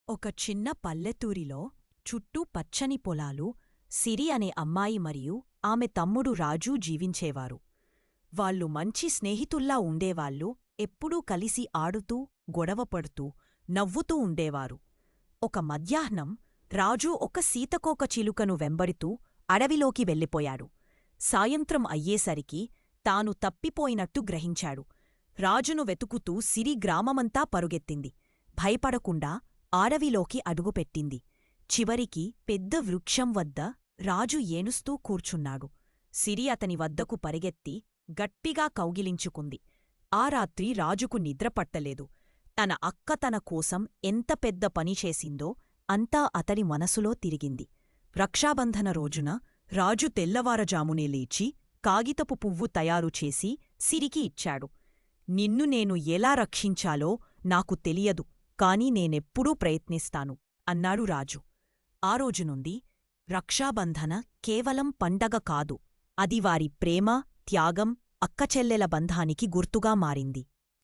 ఒక చిన్న పల్లెటూరిలో చుట్టూ పచ్చని పొలాలు, సిరి అనే అమ్మాయి మరియు ఆమె తమ్ముడు రాజూ జీవించేవారు. వాళ్ళు మంచి స్నేహితుల్లా ఉండేవాళ్ళు, ఎప్పుడూ కలిసి ఆడుతూ, గొడవపడుతూ, నవ్వుతూ ఉండేవారు. ఒక మధ్యాహ్నం రాజు ఒక సీతకోకచిలుకను వెంబడితూ అడవిలోకి వెళ్ళిపోయాడు. సాయంత్రం అయ్యేసరికి తాను తప్పిపోయినట్టు గ్రహించాడు. రాజును వెతుకుతూ సిరి గ్రామమంతా పరుగెత్తింది. భయపడకుండా అడవిలోకి అడుగుపెట్టింది. చివరికి పెద్ద వృక్షం వద్ద రాజు ఏనుస్తూ కూర్చున్నాడు. సిరి అతని వద్దకు పరిగెత్తి గట్టిగా కౌగిలించుకుంది. ఆ రాత్రి రాజుకు నిద్రపట్టలేదు. తన అక్క తన కోసం ఎంత పెద్ద పని చేసిందో అంతా అతడి మనసులో తిరిగింది. రక్షాబంధన రోజున రాజు తెల్లవారజామునే లేచి కాగితపు పువ్వు తయారుచేసి సిరికి ఇచ్చాడు. నిన్ను నేను ఎలా రక్షించాలో నాకు తెలియదు, కాని నేనెప్పుడూ ప్రయత్నిస్తాను అన్నాడు రాజు. ఆ రోజునుండి రక్షాబంధన కేవలం పండగ కాదు, అది వారి ప్రేమ, త్యాగం, అక్కచెల్లెల బంధానికి గుర్తుగా మారింది.